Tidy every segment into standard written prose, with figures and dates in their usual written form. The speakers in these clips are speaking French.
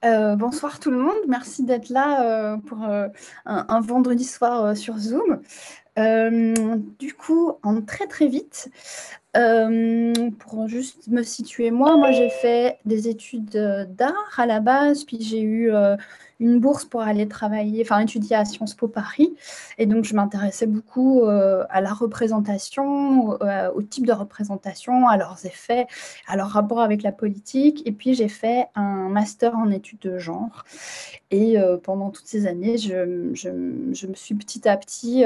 Bonsoir tout le monde, merci d'être là pour un vendredi soir sur Zoom. Du coup, en très très vite, pour juste me situer, moi j'ai fait des études d'art à la base, puis j'ai eu une bourse pour aller travailler, enfin étudier à Sciences Po Paris. Et donc je m'intéressais beaucoup à la représentation, au type de représentation, à leurs effets, à leur rapport avec la politique. Et puis j'ai fait un master en études de genre. Et pendant toutes ces années, je me suis petit à petit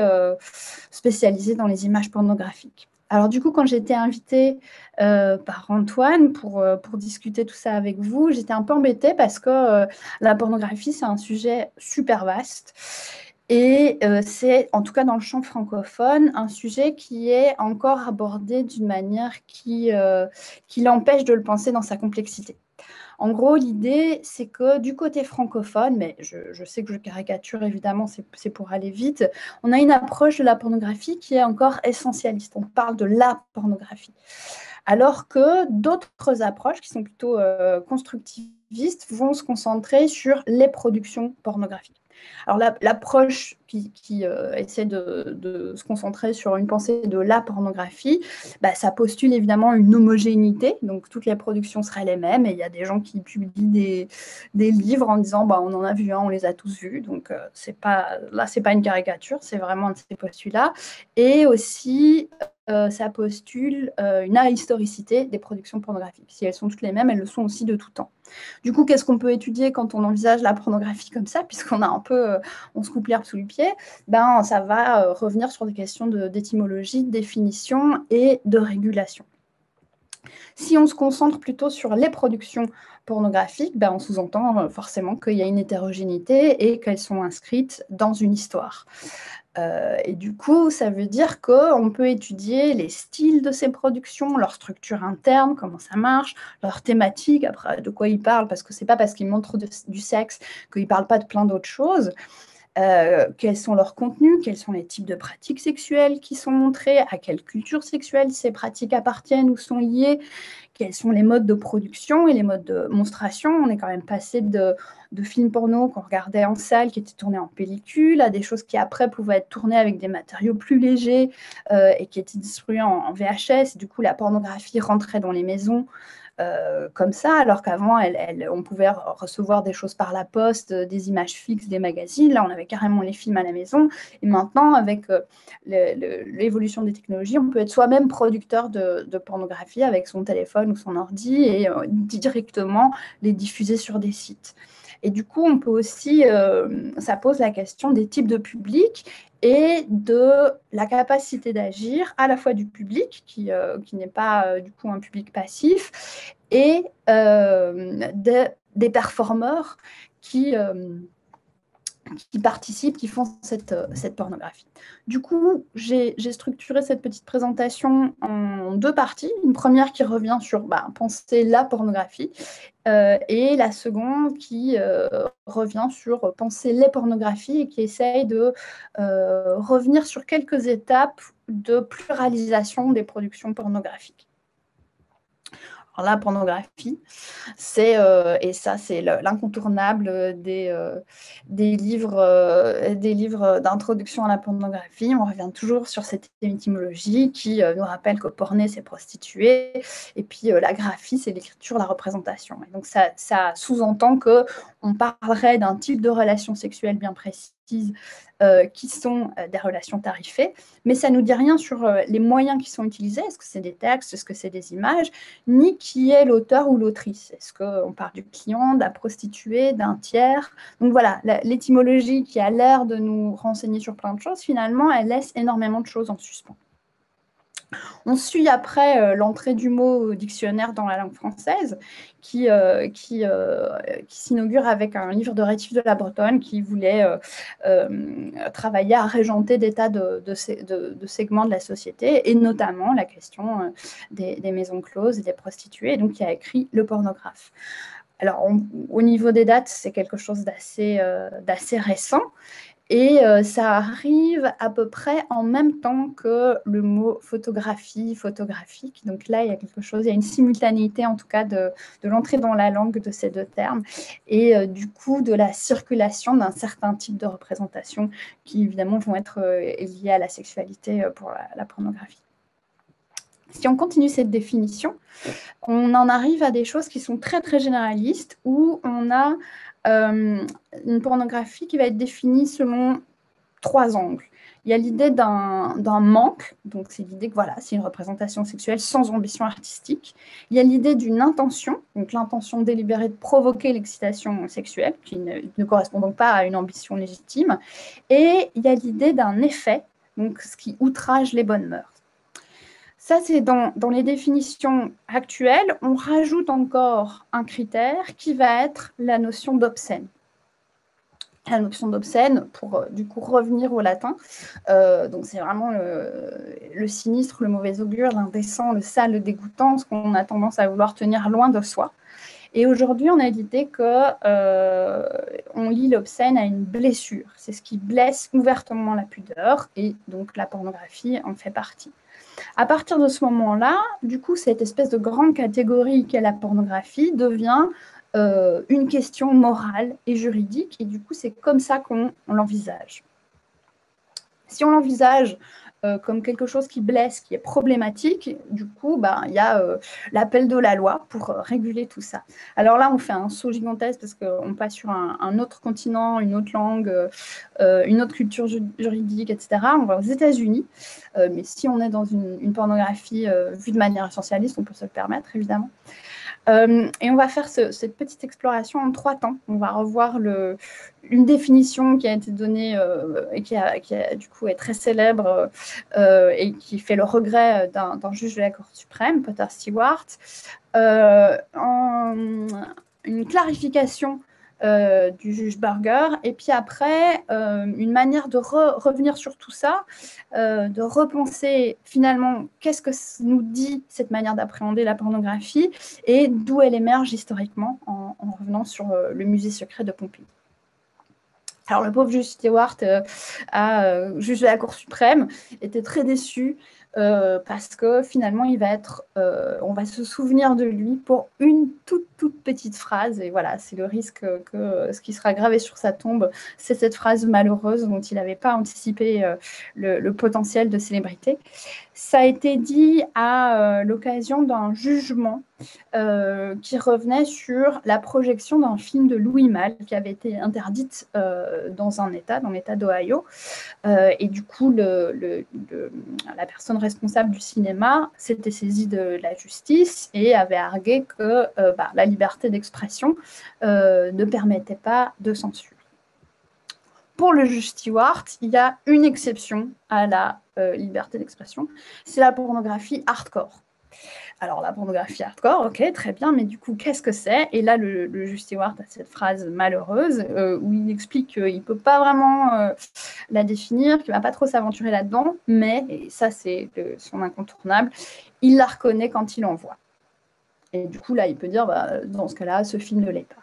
spécialisée dans les images pornographiques. Alors du coup, quand j'ai été invitée par Antoine pour discuter tout ça avec vous, j'étais un peu embêtée parce que la pornographie, c'est un sujet super vaste. Et c'est, en tout cas dans le champ francophone, un sujet qui est encore abordé d'une manière qui l'empêche de le penser dans sa complexité. En gros, l'idée, c'est que du côté francophone, mais je sais que je caricature évidemment, c'est pour aller vite, on a une approche de la pornographie qui est encore essentialiste. On parle de la pornographie. Alors que d'autres approches qui sont plutôt constructivistes vont se concentrer sur les productions pornographiques. Alors l'approche qui essaie de se concentrer sur une pensée de la pornographie, bah, ça postule évidemment une homogénéité, donc toutes les productions seraient les mêmes, et il y a des gens qui publient des livres en disant bah, on en a vu un, on les a tous vus, donc c'est pas une caricature, c'est vraiment de ces postulats. Et aussi, ça postule une ahistoricité des productions pornographiques. Si elles sont toutes les mêmes, elles le sont aussi de tout temps. Du coup, qu'est-ce qu'on peut étudier quand on envisage la pornographie comme ça, puisqu'on a un peu, on se coupe l'herbe sous le pied, ben, ça va revenir sur des questions d'étymologie, de définition et de régulation. Si on se concentre plutôt sur les productions pornographiques, ben, on sous-entend forcément qu'il y a une hétérogénéité et qu'elles sont inscrites dans une histoire. Et du coup, ça veut dire qu'on peut étudier les styles de ces productions, leur structure interne, comment ça marche, leur thématique, après de quoi ils parlent, parce que c'est pas parce qu'ils montrent du sexe qu'ils parlent pas de plein d'autres choses. Quels sont leurs contenus, quels sont les types de pratiques sexuelles qui sont montrés, à quelle culture sexuelle ces pratiques appartiennent ou sont liées, quels sont les modes de production et les modes de monstration. On est quand même passé de films porno qu'on regardait en salle, qui étaient tournés en pellicule, à des choses qui après pouvaient être tournées avec des matériaux plus légers et qui étaient distribués en VHS. Du coup, la pornographie rentrait dans les maisons comme ça, alors qu'avant, on pouvait recevoir des choses par la poste, des images fixes, des magazines. Là, on avait carrément les films à la maison. Et maintenant, avec l'évolution des technologies, on peut être soi-même producteur de pornographie avec son téléphone ou son ordi et directement les diffuser sur des sites. Et du coup, on peut aussi, ça pose la question des types de publics et de la capacité d'agir à la fois du public, qui n'est pas du coup un public passif, et des performeurs qui, euh, qui participent, qui font cette pornographie. Du coup, j'ai structuré cette petite présentation en deux parties. Une première qui revient sur penser la pornographie et la seconde qui revient sur penser les pornographies et qui essaye de revenir sur quelques étapes de pluralisation des productions pornographiques. Alors, la pornographie, et ça c'est l'incontournable des livres d'introduction à la pornographie. On revient toujours sur cette étymologie qui nous rappelle que porné c'est prostituée et puis la graphie c'est l'écriture, la représentation. Et donc ça sous-entend que on parlerait d'un type de relation sexuelle bien précise qui sont des relations tarifées, mais ça ne nous dit rien sur les moyens qui sont utilisés. Est-ce que c'est des textes, est-ce que c'est des images, ni qui est l'auteur ou l'autrice. Est-ce qu'on parle du client, de la prostituée, d'un tiers? Donc voilà, l'étymologie qui a l'air de nous renseigner sur plein de choses, finalement, elle laisse énormément de choses en suspens. On suit après l'entrée du mot au dictionnaire dans la langue française, qui s'inaugure avec un livre de Rétif de la Bretonne qui voulait travailler à régenter des tas de segments de la société, et notamment la question des maisons closes et des prostituées, et donc qui a écrit Le pornographe. Alors, au niveau des dates, c'est quelque chose d'assez récent. Et ça arrive à peu près en même temps que le mot photographie, photographique. Donc là, il y a quelque chose, il y a une simultanéité en tout cas de l'entrée dans la langue de ces deux termes et du coup de la circulation d'un certain type de représentation qui évidemment vont être liées à la sexualité pour la pornographie. Si on continue cette définition, on en arrive à des choses qui sont très très généralistes où on a une pornographie qui va être définie selon 3 angles. Il y a l'idée d'un manque, donc c'est l'idée que voilà, c'est une représentation sexuelle sans ambition artistique. Il y a l'idée d'une intention, donc l'intention délibérée de provoquer l'excitation sexuelle, qui ne correspond donc pas à une ambition légitime. Et il y a l'idée d'un effet, donc ce qui outrage les bonnes mœurs. Ça, c'est dans les définitions actuelles. On rajoute encore un critère qui va être la notion d'obscène. La notion d'obscène, pour du coup revenir au latin. Donc c'est vraiment le sinistre, le mauvais augure, l'indécent, le sale, le dégoûtant, ce qu'on a tendance à vouloir tenir loin de soi. Et aujourd'hui, on a l'idée qu'on lie l'obscène à une blessure. C'est ce qui blesse ouvertement la pudeur, et donc la pornographie en fait partie. À partir de ce moment-là, du coup, cette espèce de grande catégorie qu'est la pornographie devient une question morale et juridique, et du coup, c'est comme ça qu'on l'envisage. Si on l'envisage comme quelque chose qui blesse, qui est problématique, du coup, il y a l'appel de la loi pour réguler tout ça. Alors là, on fait un saut gigantesque parce qu'on passe sur un autre continent, une autre langue, une autre culture juridique, etc. On va aux États-Unis, mais si on est dans une pornographie vue de manière essentialiste, on peut se le permettre, évidemment. Et on va faire cette petite exploration en 3 temps. On va revoir une définition qui a été donnée et qui a du coup est très célèbre et qui fait le regret d'un juge de la Cour suprême, Potter Stewart, une clarification du juge Burger, et puis après une manière de revenir sur tout ça, de repenser finalement qu'est-ce que nous dit cette manière d'appréhender la pornographie et d'où elle émerge historiquement en revenant sur le musée secret de Pompéi. Alors le pauvre juge Stewart, juge de la Cour suprême, était très déçu parce que finalement on va se souvenir de lui pour une toute petite phrase, et voilà, c'est le risque que ce qui sera gravé sur sa tombe, c'est cette phrase malheureuse dont il n'avait pas anticipé le potentiel de célébrité. Ça a été dit à l'occasion d'un jugement qui revenait sur la projection d'un film de Louis Malle qui avait été interdite dans l'État d'Ohio. Et du coup, la personne responsable du cinéma s'était saisie de la justice et avait argué que la liberté d'expression ne permettait pas de censure. Pour le juge Stewart, il y a une exception à la liberté d'expression, c'est la pornographie hardcore. Alors, la pornographie hardcore, ok, très bien, mais du coup, qu'est-ce que c'est? Et là, le juge Stewart a cette phrase malheureuse où il explique qu'il ne peut pas vraiment la définir, qu'il ne va pas trop s'aventurer là-dedans, mais, et ça c'est son incontournable, il la reconnaît quand il en voit. Et du coup, là, il peut dire, dans ce cas-là, ce film ne l'est pas.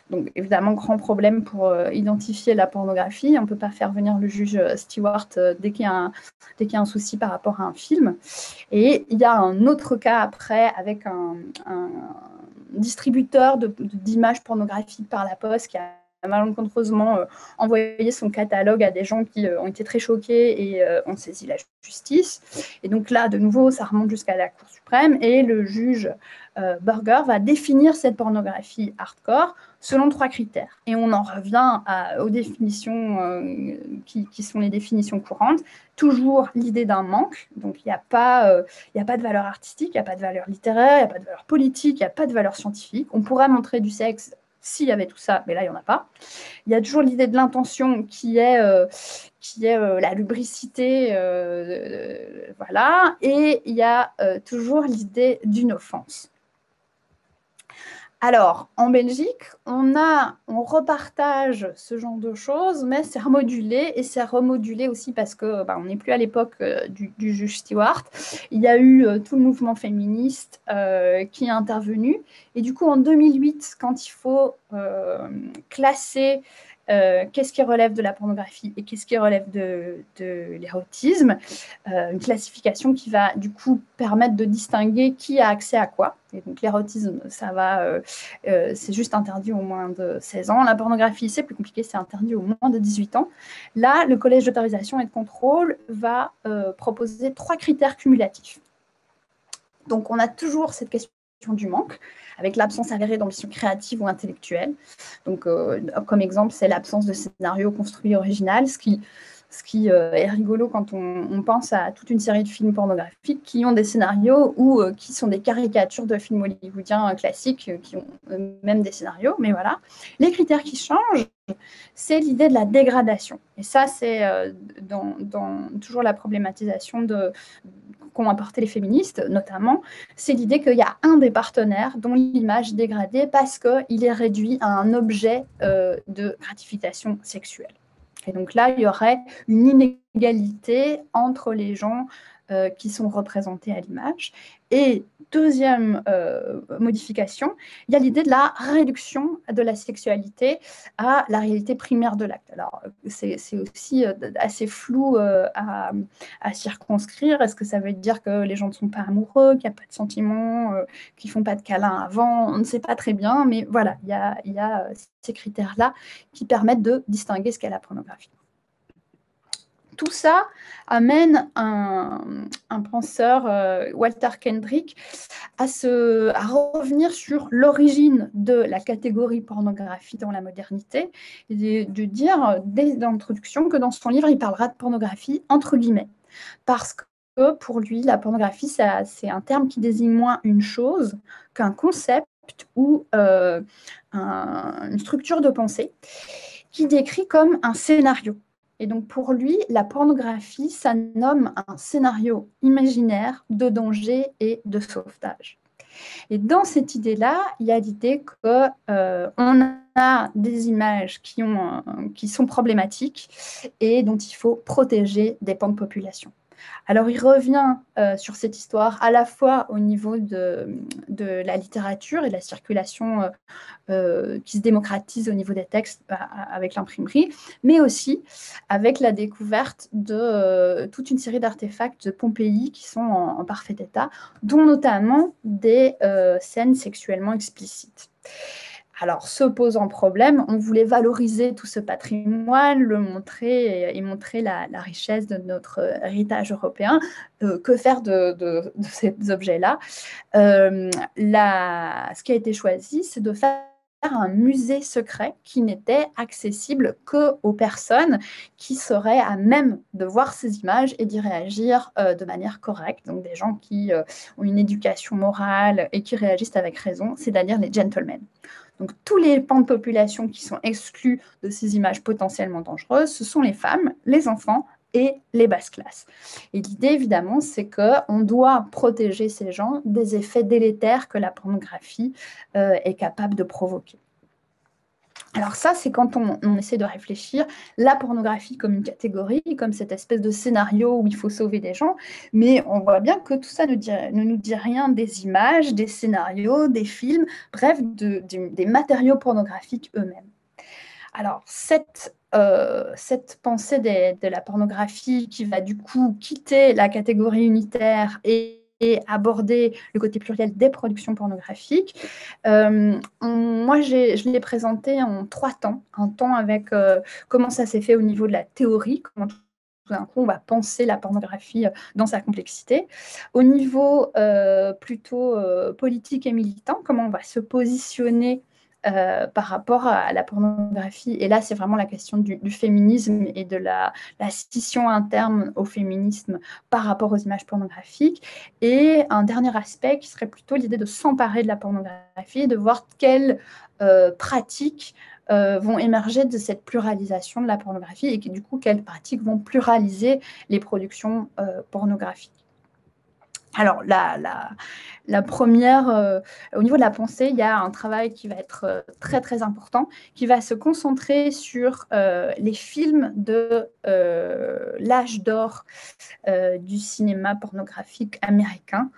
Donc, évidemment, grand problème pour identifier la pornographie. On ne peut pas faire venir le juge Stewart dès qu'il y a un souci par rapport à un film. Et il y a un autre cas après avec un distributeur d'images pornographiques par la poste qui a malencontreusement envoyé son catalogue à des gens qui ont été très choqués et ont saisi la justice. Et donc là, de nouveau, ça remonte jusqu'à la Cour suprême et le juge Burger va définir cette pornographie hardcore selon 3 critères. Et on en revient aux définitions qui sont les définitions courantes. Toujours l'idée d'un manque, donc il n'y a pas de valeur artistique, il n'y a pas de valeur littéraire, il n'y a pas de valeur politique, il n'y a pas de valeur scientifique. On pourrait montrer du sexe s'il y avait tout ça, mais là, il n'y en a pas. Il y a toujours l'idée de l'intention qui est la lubricité, voilà, et il y a toujours l'idée d'une offense. Alors, en Belgique, on repartage ce genre de choses, mais c'est remodulé, et c'est remodulé aussi parce que on n'est plus à l'époque du juge Stewart. Il y a eu tout le mouvement féministe qui est intervenu. Et du coup, en 2008, quand il faut classer qu'est-ce qui relève de la pornographie et qu'est-ce qui relève de l'érotisme. Une classification qui va du coup permettre de distinguer qui a accès à quoi. Et donc l'érotisme, c'est juste interdit au moins de 16 ans. La pornographie, c'est plus compliqué, c'est interdit au moins de 18 ans. Là, le collège d'autorisation et de contrôle va proposer 3 critères cumulatifs. Donc on a toujours cette question du manque, avec l'absence avérée d'ambition créative ou intellectuelle. Donc, comme exemple, c'est l'absence de scénario construit original, ce qui est rigolo quand on pense à toute une série de films pornographiques qui ont des scénarios ou qui sont des caricatures de films hollywoodiens classiques qui ont même des scénarios. Mais voilà, les critères qui changent, c'est l'idée de la dégradation. Et ça, c'est dans toujours la problématisation qu'ont apporté les féministes, notamment, c'est l'idée qu'il y a un des partenaires dont l'image est dégradée parce qu'il est réduit à un objet de gratification sexuelle. Et donc là, il y aurait une inégalité entre les gens qui sont représentés à l'image. Et deuxième modification, il y a l'idée de la réduction de la sexualité à la réalité primaire de l'acte. Alors, c'est aussi assez flou à circonscrire. Est-ce que ça veut dire que les gens ne sont pas amoureux, qu'il n'y a pas de sentiments, qu'ils ne font pas de câlins avant? On ne sait pas très bien, mais voilà, il y a ces critères-là qui permettent de distinguer ce qu'est la pornographie. Tout ça amène un penseur, Walter Kendrick, à revenir sur l'origine de la catégorie pornographie dans la modernité, et de dire dès l'introduction que dans son livre, il parlera de pornographie entre guillemets. Parce que pour lui, la pornographie, c'est un terme qui désigne moins une chose qu'un concept ou une structure de pensée qui décrit comme un scénario. Et donc pour lui, la pornographie, ça nomme un scénario imaginaire de danger et de sauvetage. Et dans cette idée-là, il y a l'idée qu'on a des images qui sont problématiques et dont il faut protéger des pans de population. Alors, il revient sur cette histoire à la fois au niveau de la littérature et de la circulation qui se démocratise au niveau des textes avec l'imprimerie, mais aussi avec la découverte de toute une série d'artefacts de Pompéi qui sont en parfait état, dont notamment des scènes sexuellement explicites. Alors, se posant problème, on voulait valoriser tout ce patrimoine, le montrer et montrer la richesse de notre héritage européen. Que faire de ces objets-là? Ce qui a été choisi, c'est de faire un musée secret qui n'était accessible qu'aux personnes qui seraient à même de voir ces images et d'y réagir de manière correcte. Donc des gens qui ont une éducation morale et qui réagissent avec raison, c'est-à-dire les gentlemen. Donc tous les pans de population qui sont exclus de ces images potentiellement dangereuses, ce sont les femmes, les enfants et les basses classes. Et l'idée, évidemment, c'est qu'on doit protéger ces gens des effets délétères que la pornographie est capable de provoquer. Alors ça, c'est quand on essaie de réfléchir la pornographie comme une catégorie, comme cette espèce de scénario où il faut sauver des gens, mais on voit bien que tout ça ne nous dit rien des images, des scénarios, des films, bref, des matériaux pornographiques eux-mêmes. Alors, cette pensée de la pornographie qui va du coup quitter la catégorie unitaire et aborder le côté pluriel des productions pornographiques. Moi, je l'ai présenté en 3 temps. Un temps avec comment ça s'est fait au niveau de la théorie, comment tout d'un coup on va penser la pornographie dans sa complexité. Au niveau plutôt politique et militant, comment on va se positionner par rapport à la pornographie. Et là, c'est vraiment la question du féminisme et de la scission interne au féminisme par rapport aux images pornographiques. Et un dernier aspect qui serait plutôt l'idée de s'emparer de la pornographie, de voir quelles pratiques vont émerger de cette pluralisation de la pornographie et du coup, quelles pratiques vont pluraliser les productions pornographiques. Alors, la première, au niveau de la pensée, il y a un travail qui va être très, très important, qui va se concentrer sur les films de l'âge d'or du cinéma pornographique américain,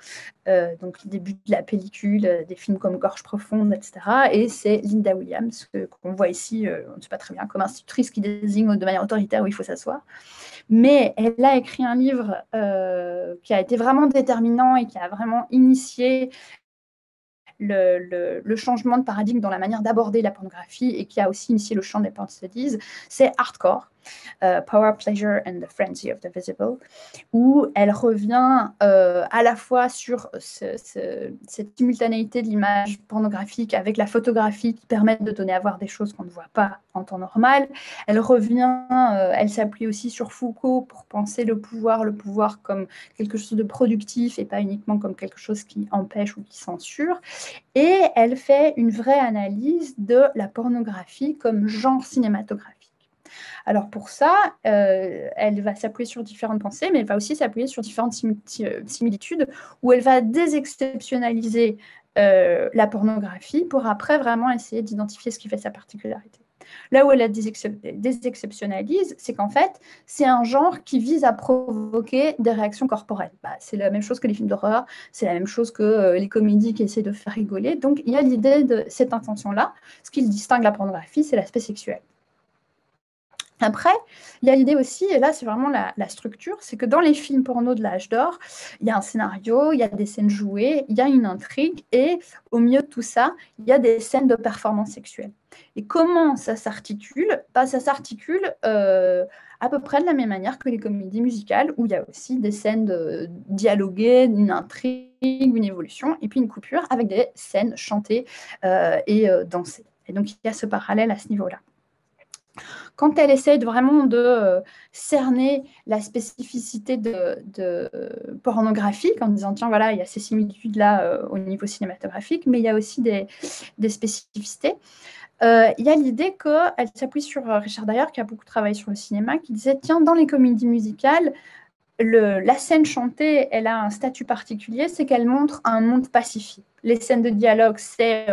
donc le début de la pellicule, des films comme Gorge profonde, etc. Et c'est Linda Williams, qu'on voit ici, on ne sait pas très bien, comme institutrice qui désigne de manière autoritaire où il faut s'asseoir. Mais elle a écrit un livre qui a été vraiment déterminant et qui a vraiment initié le changement de paradigme dans la manière d'aborder la pornographie et qui a aussi initié le champ des porn studies, c'est Hardcore, Power, Pleasure and the Frenzy of the Visible, où elle revient à la fois sur cette simultanéité de l'image pornographique avec la photographie qui permettent de donner à voir des choses qu'on ne voit pas en temps normal. Elle revient, elle s'appuie aussi sur Foucault pour penser le pouvoir comme quelque chose de productif et pas uniquement comme quelque chose qui empêche ou qui censure. Et elle fait une vraie analyse de la pornographie comme genre cinématographique. Alors pour ça, elle va s'appuyer sur différentes pensées, mais elle va aussi s'appuyer sur différentes similitudes où elle va désexceptionnaliser la pornographie pour après vraiment essayer d'identifier ce qui fait sa particularité. Là où elle la désexceptionnalise, c'est qu'en fait, c'est un genre qui vise à provoquer des réactions corporelles. Bah, c'est la même chose que les films d'horreur, c'est la même chose que les comédies qui essaient de faire rigoler. Donc il y a l'idée de cette intention-là. Ce qui distingue la pornographie, c'est l'aspect sexuel. Après, il y a l'idée aussi, et là c'est vraiment la structure, c'est que dans les films porno de l'âge d'or, il y a un scénario, il y a des scènes jouées, il y a une intrigue, et au milieu de tout ça, il y a des scènes de performance sexuelle. Et comment ça s'articule? Ça s'articule à peu près de la même manière que les comédies musicales, où il y a aussi des scènes dialoguées, une intrigue, une évolution, et puis une coupure avec des scènes chantées et dansées. Et donc il y a ce parallèle à ce niveau-là. Quand elle essaie vraiment de cerner la spécificité de pornographique en disant, tiens, voilà, il y a ces similitudes-là au niveau cinématographique, mais il y a aussi des spécificités. Il y a l'idée qu'elle s'appuie sur Richard Dyer, qui a beaucoup travaillé sur le cinéma, qui disait, tiens, dans les comédies musicales, la scène chantée, elle a un statut particulier, c'est qu'elle montre un monde pacifié. Les scènes de dialogue, c'est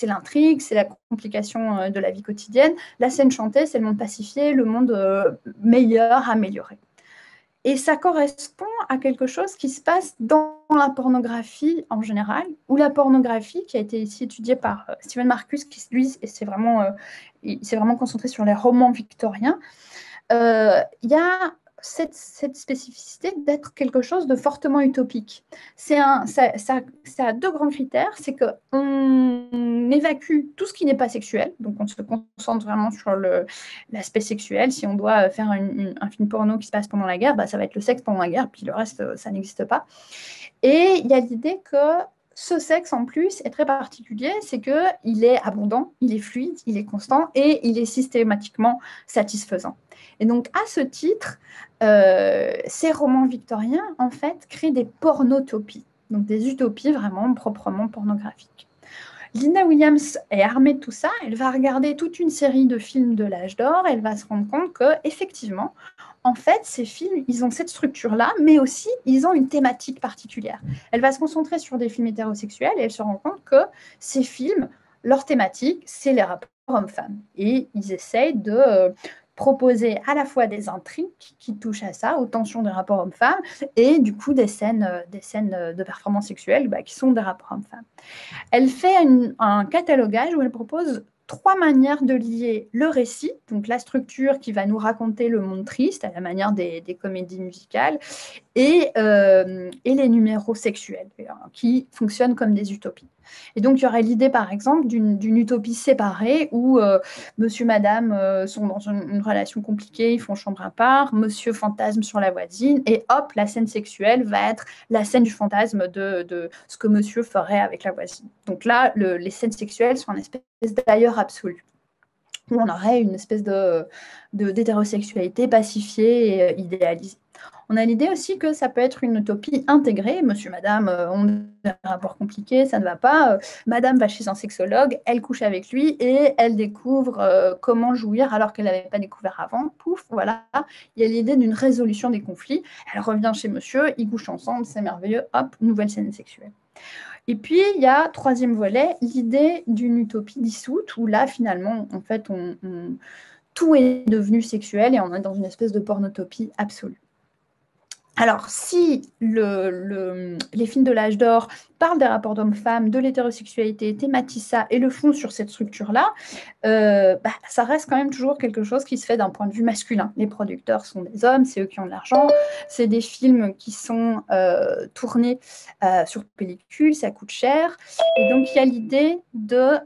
l'intrigue, c'est la complication de la vie quotidienne. La scène chantée, c'est le monde pacifié, le monde meilleur, amélioré. Et ça correspond à quelque chose qui se passe dans la pornographie en général, ou la pornographie qui a été ici étudiée par Stephen Marcus, qui lui s'est vraiment concentré sur les romans victoriens. Il y a cette spécificité d'être quelque chose de fortement utopique. Ça a deux grands critères, c'est qu'on évacue tout ce qui n'est pas sexuel, donc on se concentre vraiment sur l'aspect sexuel. Si on doit faire un film porno qui se passe pendant la guerre, ça va être le sexe pendant la guerre, puis le reste, ça n'existe pas. Et il y a l'idée que ce sexe, en plus, est très particulier, c'est qu'il est abondant, il est fluide, il est constant et il est systématiquement satisfaisant. Et donc, à ce titre, ces romans victoriens, en fait, créent des pornotopies, donc des utopies vraiment proprement pornographiques. Linda Williams est armée de tout ça, elle va regarder toute une série de films de l'âge d'or, elle va se rendre compte qu'effectivement, en fait, ces films, ils ont cette structure-là, mais aussi, ils ont une thématique particulière. Elle va se concentrer sur des films hétérosexuels et elle se rend compte que ces films, leur thématique, c'est les rapports hommes-femmes. Et ils essayent de proposer à la fois des intrigues qui touchent à ça, aux tensions des rapports hommes-femmes, et du coup des scènes de performance sexuelle qui sont des rapports hommes-femmes. Elle fait un catalogage où elle propose 3 manières de lier le récit, donc la structure qui va nous raconter le monde triste à la manière des comédies musicales, et les numéros sexuels qui fonctionnent comme des utopies. Et donc, il y aurait l'idée, par exemple, d'une utopie séparée où monsieur, madame sont dans une relation compliquée, ils font chambre à part, monsieur fantasme sur la voisine, et hop, la scène sexuelle va être la scène du fantasme de ce que monsieur ferait avec la voisine. Donc là, les scènes sexuelles sont une espèce d'ailleurs absolu, où on aurait une espèce d'hétérosexualité pacifiée et idéalisée. On a l'idée aussi que ça peut être une utopie intégrée. Monsieur, madame ont des rapports compliqués, ça ne va pas. Madame va chez un sexologue, elle couche avec lui et elle découvre comment jouir alors qu'elle n'avait pas découvert avant. Pouf, voilà. Il y a l'idée d'une résolution des conflits. Elle revient chez monsieur, ils couchent ensemble, c'est merveilleux. Hop, nouvelle scène sexuelle. Et puis, il y a, troisième volet, l'idée d'une utopie dissoute, où là, finalement, en fait, tout est devenu sexuel et on est dans une espèce de pornotopie absolue. Alors, si les films de l'âge d'or parlent des rapports d'hommes-femmes, de l'hétérosexualité, thématisent ça et le font sur cette structure-là, ça reste quand même toujours quelque chose qui se fait d'un point de vue masculin. Les producteurs sont des hommes, c'est eux qui ont de l'argent, c'est des films qui sont tournés sur pellicule, ça coûte cher. Et donc, il y a l'idée de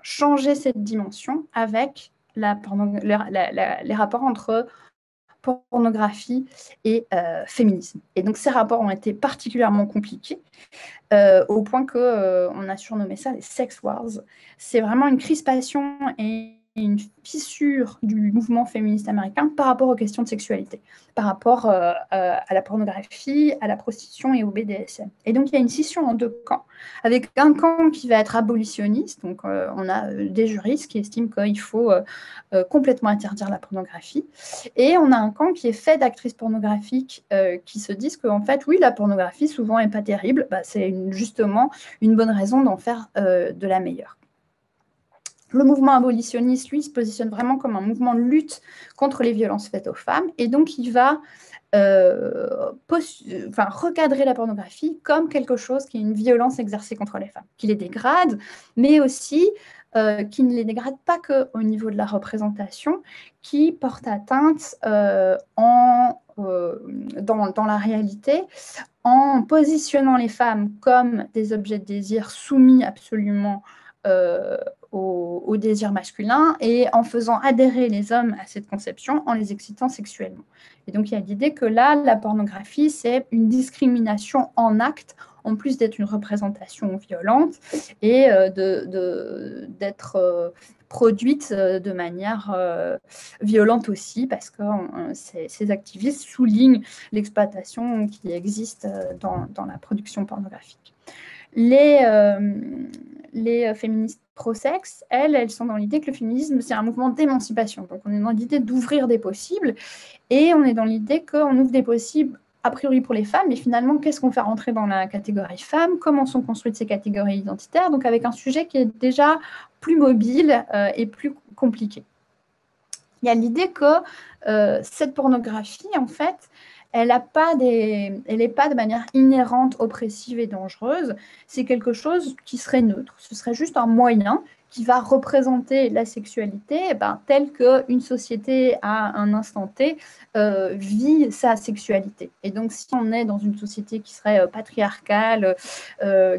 changer cette dimension avec les rapports entre pornographie et féminisme. Et donc ces rapports ont été particulièrement compliqués, au point qu'on a surnommé ça les sex wars. C'est vraiment une crispation et une fissure du mouvement féministe américain par rapport aux questions de sexualité, par rapport à la pornographie, à la prostitution et au BDSM. Et donc il y a une scission en deux camps, avec un camp qui va être abolitionniste, donc on a des juristes qui estiment qu'il faut complètement interdire la pornographie, et on a un camp qui est fait d'actrices pornographiques qui se disent qu'en fait, oui, la pornographie souvent n'est pas terrible, c'est justement une bonne raison d'en faire de la meilleure. Le mouvement abolitionniste, lui, se positionne vraiment comme un mouvement de lutte contre les violences faites aux femmes, et donc il va recadrer la pornographie comme quelque chose qui est une violence exercée contre les femmes, qui les dégrade, mais aussi qui ne les dégrade pas qu'au niveau de la représentation, qui porte atteinte dans la réalité, en positionnant les femmes comme des objets de désir soumis absolument au désir masculin et en faisant adhérer les hommes à cette conception en les excitant sexuellement. Et donc il y a l'idée que là, la pornographie, c'est une discrimination en acte, en plus d'être une représentation violente et d'être produite de manière violente aussi, parce que ces activistes soulignent l'exploitation qui existe dans la production pornographique. Les féministes pro-sexe, elles sont dans l'idée que le féminisme, c'est un mouvement d'émancipation. Donc, on est dans l'idée d'ouvrir des possibles et on est dans l'idée qu'on ouvre des possibles a priori pour les femmes, mais finalement, qu'est-ce qu'on fait rentrer dans la catégorie femme? Comment sont construites ces catégories identitaires? Donc, avec un sujet qui est déjà plus mobile et plus compliqué. Il y a l'idée que cette pornographie, en fait, elle n'est pas de manière inhérente, oppressive et dangereuse. C'est quelque chose qui serait neutre. Ce serait juste un moyen qui va représenter la sexualité telle qu'une société à un instant T vit sa sexualité. Et donc, si on est dans une société qui serait patriarcale,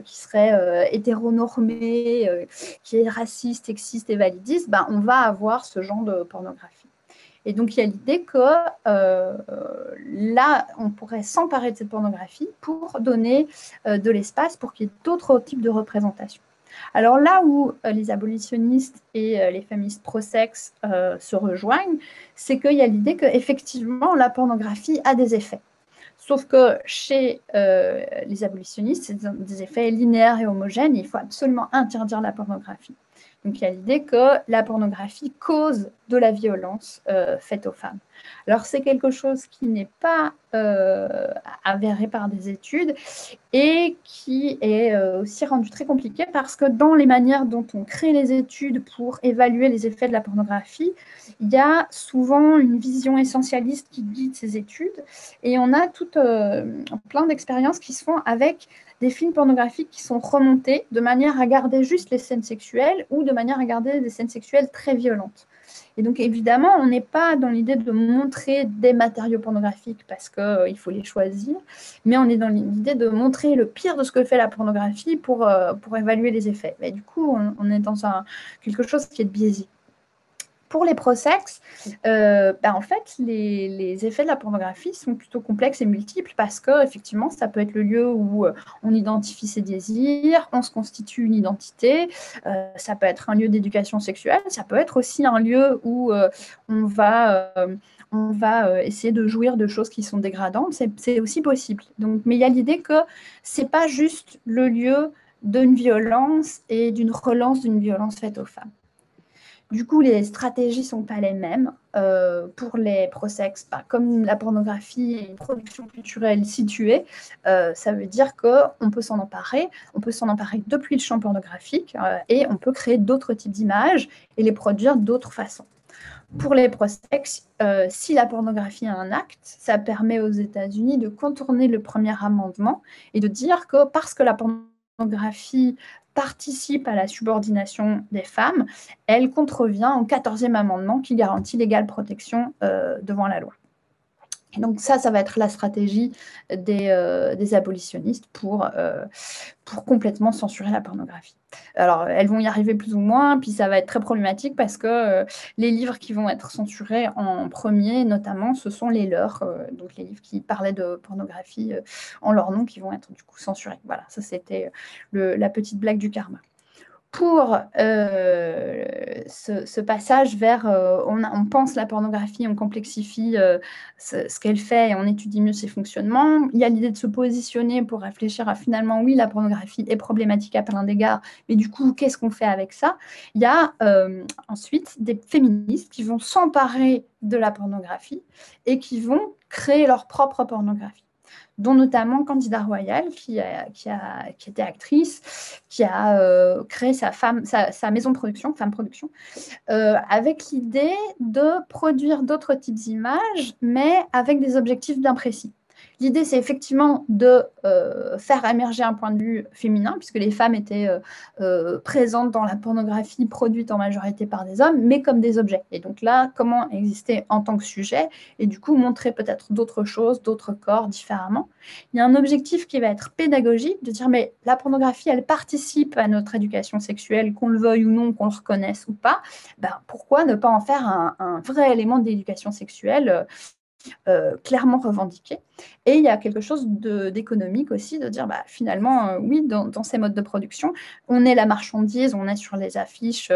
qui serait hétéronormée, qui est raciste, sexiste et validiste, on va avoir ce genre de pornographie. Et donc, il y a l'idée que là, on pourrait s'emparer de cette pornographie pour donner de l'espace pour qu'il y ait d'autres types de représentations. Alors là où les abolitionnistes et les féministes pro-sexe se rejoignent, c'est qu'il y a l'idée qu'effectivement, la pornographie a des effets. Sauf que chez les abolitionnistes, c'est des effets linéaires et homogènes, et il faut absolument interdire la pornographie. Donc, il y a l'idée que la pornographie cause de la violence faite aux femmes. Alors, c'est quelque chose qui n'est pas avéré par des études et qui est aussi rendu très compliqué parce que dans les manières dont on crée les études pour évaluer les effets de la pornographie, il y a souvent une vision essentialiste qui guide ces études et on a plein d'expériences qui se font avec des films pornographiques qui sont remontés de manière à garder juste les scènes sexuelles ou de manière à garder des scènes sexuelles très violentes. Et donc, évidemment, on n'est pas dans l'idée de montrer des matériaux pornographiques parce qu'il faut les choisir, mais on est dans l'idée de montrer le pire de ce que fait la pornographie pour évaluer les effets. Mais du coup, on est dans quelque chose qui est biaisé. Pour les pro-sexe, en fait, les effets de la pornographie sont plutôt complexes et multiples parce qu'effectivement, ça peut être le lieu où on identifie ses désirs, on se constitue une identité, ça peut être un lieu d'éducation sexuelle, ça peut être aussi un lieu où on va on va essayer de jouir de choses qui sont dégradantes, c'est aussi possible. Donc, mais il y a l'idée que ce n'est pas juste le lieu d'une violence et d'une relance d'une violence faite aux femmes. Du coup, les stratégies ne sont pas les mêmes pour les prosexes. Comme la pornographie est une production culturelle située, ça veut dire qu'on peut s'en emparer. On peut s'en emparer depuis le champ pornographique et on peut créer d'autres types d'images et les produire d'autres façons. Pour les prosexes, si la pornographie est un acte, ça permet aux États-Unis de contourner le premier amendement et de dire que parce que la pornographie participe à la subordination des femmes, elle contrevient au 14e amendement qui garantit l'égale protection devant la loi. Et donc ça va être la stratégie des abolitionnistes pour complètement censurer la pornographie. Alors, elles vont y arriver plus ou moins, puis ça va être très problématique parce que les livres qui vont être censurés en premier, notamment, ce sont les leurs, donc les livres qui parlaient de pornographie en leur nom, qui vont être du coup censurés. Voilà, ça c'était la petite blague du karma. Pour ce passage vers on pense la pornographie, on complexifie ce qu'elle fait et on étudie mieux ses fonctionnements. Il y a l'idée de se positionner pour réfléchir à finalement, oui, la pornographie est problématique à plein d'égards, mais du coup, qu'est-ce qu'on fait avec ça? Il y a ensuite des féministes qui vont s'emparer de la pornographie et qui vont créer leur propre pornographie, dont notamment Candida Royalle, qui était actrice, qui a créé sa maison de production, Femme Production, avec l'idée de produire d'autres types d'images, mais avec des objectifs bien précis. L'idée, c'est effectivement de faire émerger un point de vue féminin, puisque les femmes étaient présentes dans la pornographie produite en majorité par des hommes, mais comme des objets. Et donc là, comment exister en tant que sujet, et du coup montrer peut-être d'autres choses, d'autres corps différemment. Il y a un objectif qui va être pédagogique, de dire, mais la pornographie, elle participe à notre éducation sexuelle, qu'on le veuille ou non, qu'on le reconnaisse ou pas. Ben, pourquoi ne pas en faire un vrai élément d'éducation sexuelle clairement revendiqué. Et il y a quelque chose d'économique aussi, de dire finalement, oui, dans ces modes de production, on est la marchandise, on est sur les affiches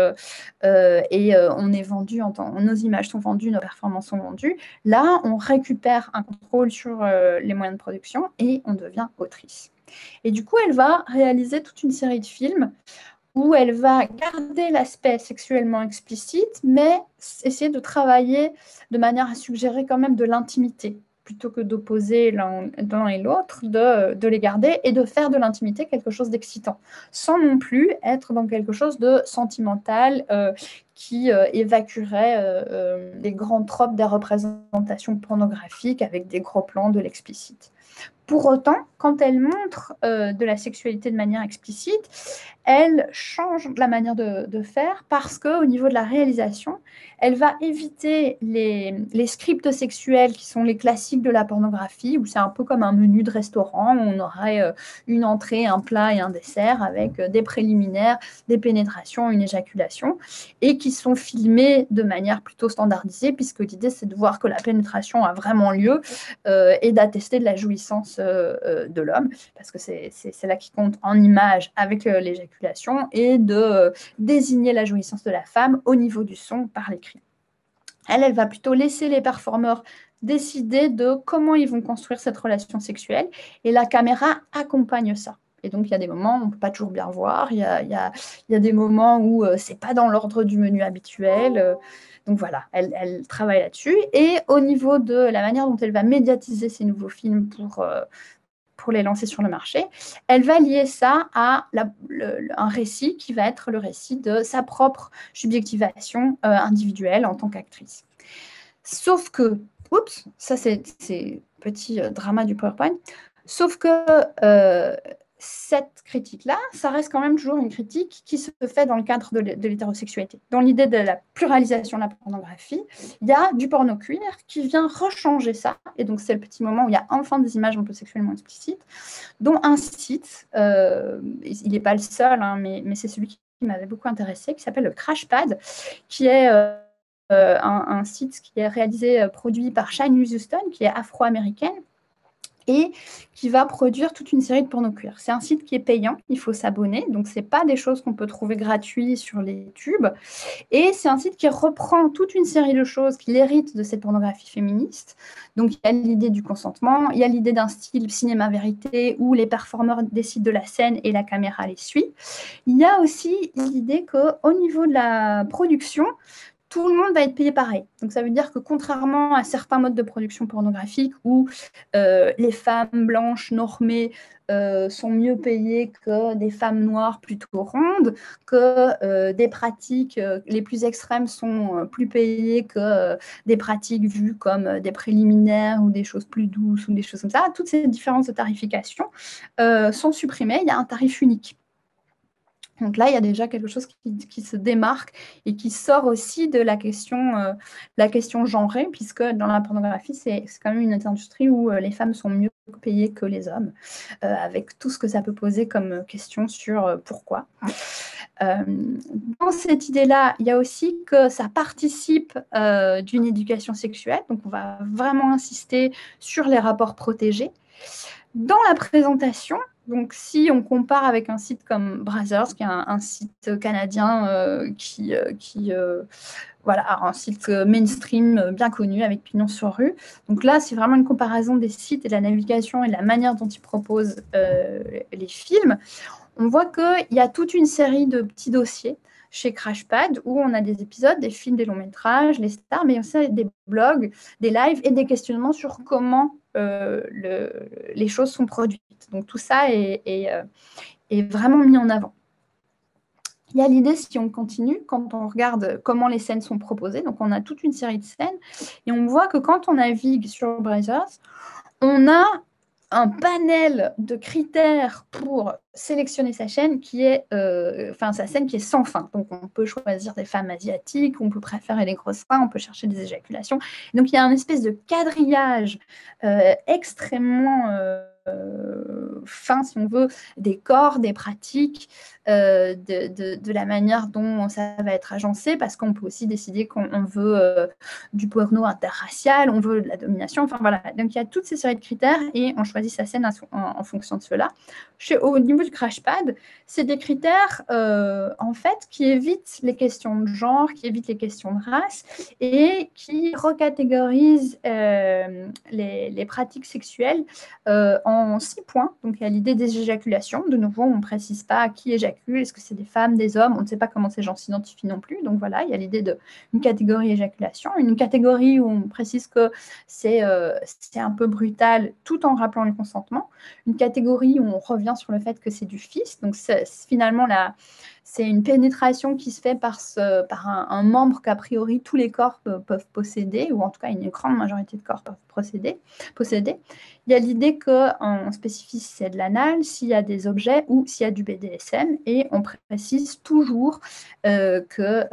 et on est vendu, nos images sont vendues, nos performances sont vendues. Là, on récupère un contrôle sur les moyens de production et on devient autrice. Et du coup, elle va réaliser toute une série de films où elle va garder l'aspect sexuellement explicite, mais essayer de travailler de manière à suggérer quand même de l'intimité, plutôt que d'opposer l'un et l'autre, de les garder et de faire de l'intimité quelque chose d'excitant, sans non plus être dans quelque chose de sentimental qui évacuerait les grands tropes des représentations pornographiques avec des gros plans de l'explicite. Pour autant, quand elle montre de la sexualité de manière explicite, elle change la manière de faire parce qu'au niveau de la réalisation, elle va éviter les scripts sexuels qui sont les classiques de la pornographie, où c'est un peu comme un menu de restaurant, où on aurait une entrée, un plat et un dessert avec des préliminaires, des pénétrations, une éjaculation, et qui sont filmés de manière plutôt standardisée, puisque l'idée c'est de voir que la pénétration a vraiment lieu et d'attester de la jouissance de l'homme, parce que c'est là qui compte en image avec l'éjaculation, et de désigner la jouissance de la femme au niveau du son par les cris. Elle va plutôt laisser les performeurs décider de comment ils vont construire cette relation sexuelle, et la caméra accompagne ça. Et donc, il y a des moments où on ne peut pas toujours bien voir, il y a des moments où ce n'est pas dans l'ordre du menu habituel. Donc voilà, elle travaille là-dessus. Et au niveau de la manière dont elle va médiatiser ces nouveaux films pour les lancer sur le marché, elle va lier ça à un récit qui va être le récit de sa propre subjectivation individuelle en tant qu'actrice. Sauf que, oups, ça c'est petit drama du PowerPoint, sauf que cette critique-là, ça reste quand même toujours une critique qui se fait dans le cadre de l'hétérosexualité. Dans l'idée de la pluralisation de la pornographie, il y a du porno queer qui vient rechanger ça, et donc c'est le petit moment où il y a enfin des images un peu sexuellement explicites, dont un site, il n'est pas le seul, hein, mais c'est celui qui m'avait beaucoup intéressé, qui s'appelle le Crashpad, qui est un site qui est réalisé, produit par Shine Houston, qui est afro-américaine, et qui va produire toute une série de porno-cuir. C'est un site qui est payant, il faut s'abonner, donc ce n'est pas des choses qu'on peut trouver gratuites sur les tubes. Et c'est un site qui reprend toute une série de choses qu'il hérite de cette pornographie féministe. Donc il y a l'idée du consentement, il y a l'idée d'un style cinéma-vérité où les performeurs décident de la scène et la caméra les suit. Il y a aussi l'idée qu'au niveau de la production, tout le monde va être payé pareil. Donc ça veut dire que contrairement à certains modes de production pornographique où les femmes blanches normées sont mieux payées que des femmes noires plutôt rondes, que des pratiques les plus extrêmes sont plus payées que des pratiques vues comme des préliminaires ou des choses plus douces ou des choses comme ça, toutes ces différences de tarification sont supprimées. Il y a un tarif unique. Donc là, il y a déjà quelque chose qui se démarque et qui sort aussi de la question genrée, puisque dans la pornographie, c'est quand même une industrie où les femmes sont mieux payées que les hommes, avec tout ce que ça peut poser comme question sur pourquoi. Dans cette idée-là, il y a aussi que ça participe d'une éducation sexuelle, donc on va vraiment insister sur les rapports protégés. Dans la présentation, donc si on compare avec un site comme Brazzers, qui est un site canadien voilà, un site mainstream bien connu avec pignon sur rue. Donc là, c'est vraiment une comparaison des sites et de la navigation et de la manière dont ils proposent les films. On voit qu'il y a toute une série de petits dossiers chez Crashpad où on a des épisodes, des films, des longs métrages, les stars, mais aussi des blogs, des lives et des questionnements sur comment les choses sont produites. Donc tout ça est vraiment mis en avant. Il y a l'idée, si on continue, quand on regarde comment les scènes sont proposées, donc on a toute une série de scènes, et on voit que quand on navigue sur Brazzers, on a un panel de critères pour sélectionner sa chaîne qui est, sa scène qui est sans fin. Donc, on peut choisir des femmes asiatiques, on peut préférer les grosses seins, on peut chercher des éjaculations. Donc, il y a une espèce de quadrillage extrêmement fin, si on veut, des corps, des pratiques, de la manière dont ça va être agencé, parce qu'on peut aussi décider qu'on veut du porno interracial, on veut de la domination, enfin voilà. Donc, il y a toutes ces séries de critères et on choisit sa scène en fonction de cela. Au niveau du Crashpad, c'est des critères, en fait, qui évitent les questions de genre, qui évitent les questions de race et qui recatégorisent les pratiques sexuelles en 6 points. Donc, il y a l'idée des éjaculations. De nouveau, on ne précise pas qui éjacule, est-ce que c'est des femmes, des hommes, on ne sait pas comment ces gens s'identifient non plus. Donc, voilà, il y a l'idée d'une catégorie éjaculation, une catégorie où on précise que c'est un peu brutal tout en rappelant le consentement, une catégorie où on revient sur le fait que c'est du fist. Donc, finalement, c'est une pénétration qui se fait par un membre qu'a priori tous les corps peuvent posséder, ou en tout cas une grande majorité de corps peuvent posséder. Il y a l'idée qu'on spécifie si c'est de l'anal, s'il y a des objets ou s'il y a du BDSM, et on précise toujours que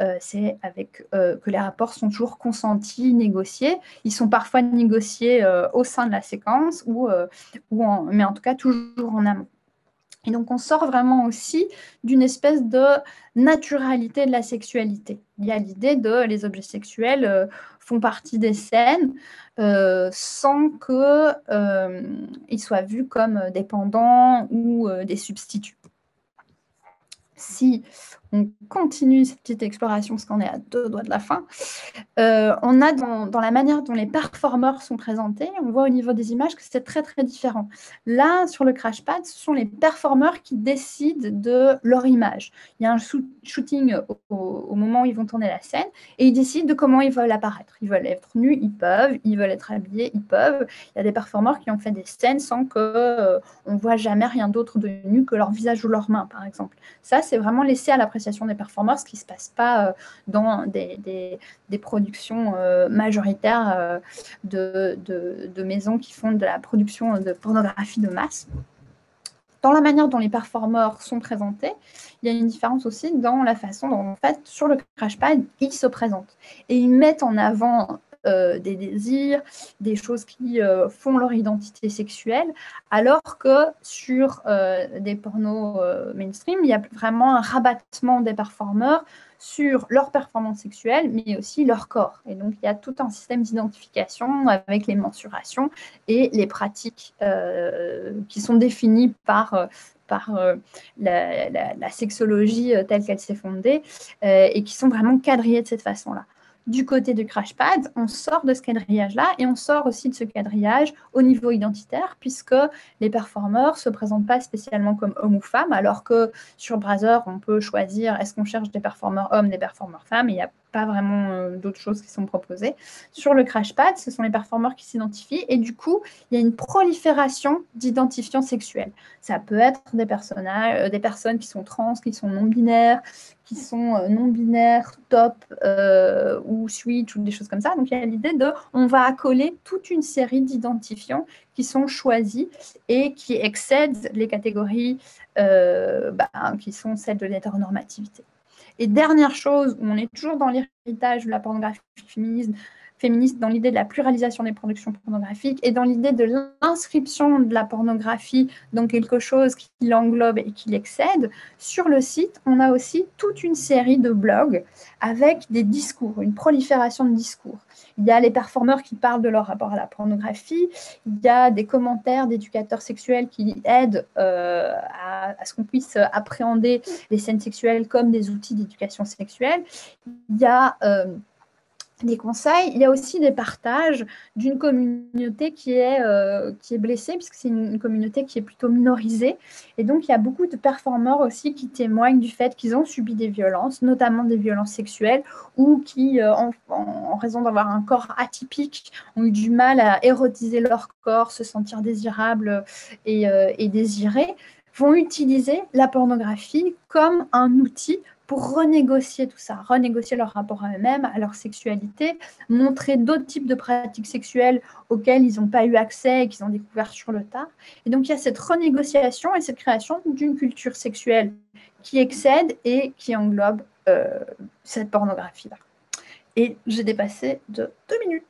les rapports sont toujours consentis, négociés. Ils sont parfois négociés au sein de la séquence, mais en tout cas toujours en amont. Et donc, on sort vraiment aussi d'une espèce de naturalité de la sexualité. Il y a l'idée de les objets sexuels font partie des scènes sans qu'ils soient vus comme dépendants ou des substituts. Si on continue cette petite exploration, parce qu'on est à 2 doigts de la fin, on a dans la manière dont les performeurs sont présentés, on voit au niveau des images que c'est très très différent. Là, sur le Crashpad, ce sont les performeurs qui décident de leur image. Il y a un shooting au moment où ils vont tourner la scène et ils décident de comment ils veulent apparaître. Ils veulent être nus, ils peuvent. Ils veulent être habillés, ils peuvent. Il y a des performeurs qui ont fait des scènes sans qu'on ne voit jamais rien d'autre de nu que leur visage ou leurs mains, par exemple. Ça, c'est vraiment laissé à l'appréciation des performeurs, ce qui ne se passe pas dans des productions majoritaires de maisons qui font de la production de pornographie de masse. Dans la manière dont les performeurs sont présentés, il y a une différence aussi dans la façon dont, en fait, sur le Crashpad, ils se présentent. Et ils mettent en avant des désirs, des choses qui font leur identité sexuelle, alors que sur des pornos mainstream, il y a vraiment un rabattement des performeurs sur leur performance sexuelle, mais aussi leur corps. Et donc, il y a tout un système d'identification avec les mensurations et les pratiques qui sont définies par la sexologie telle qu'elle s'est fondée et qui sont vraiment quadrillées de cette façon-là. Du côté de CrashPad, on sort de ce quadrillage-là et on sort aussi de ce quadrillage au niveau identitaire, puisque les performeurs ne se présentent pas spécialement comme hommes ou femmes, alors que sur Browser, on peut choisir est-ce qu'on cherche des performeurs hommes, des performeurs femmes, et il n'y a pas vraiment d'autres choses qui sont proposées. Sur le CrashPad, ce sont les performeurs qui s'identifient, et du coup, il y a une prolifération d'identifiants sexuels. Ça peut être des personnes qui sont trans, qui sont non-binaires, qui sont non-binaires, top ou switch ou des choses comme ça. Donc, il y a l'idée de, on va accoler toute une série d'identifiants qui sont choisis et qui excèdent les catégories qui sont celles de l'hétéronormativité. Et dernière chose, où on est toujours dans l'héritage de la pornographie féministe dans l'idée de la pluralisation des productions pornographiques et dans l'idée de l'inscription de la pornographie dans quelque chose qui l'englobe et qui l'excède, sur le site, on a aussi toute une série de blogs avec des discours, une prolifération de discours. Il y a les performeurs qui parlent de leur rapport à la pornographie, il y a des commentaires d'éducateurs sexuels qui aident à ce qu'on puisse appréhender les scènes sexuelles comme des outils d'éducation sexuelle. Il y a des conseils, il y a aussi des partages d'une communauté qui est blessée, puisque c'est une communauté qui est plutôt minorisée. Et donc, il y a beaucoup de performeurs aussi qui témoignent du fait qu'ils ont subi des violences, notamment des violences sexuelles, ou qui, en raison d'avoir un corps atypique, ont eu du mal à érotiser leur corps, se sentir désirables et désirés, vont utiliser la pornographie comme un outil pour renégocier tout ça, renégocier leur rapport à eux-mêmes, à leur sexualité, montrer d'autres types de pratiques sexuelles auxquelles ils n'ont pas eu accès et qu'ils ont découvert sur le tard. Et donc, il y a cette renégociation et cette création d'une culture sexuelle qui excède et qui englobe cette pornographie-là. Et j'ai dépassé de 2 minutes.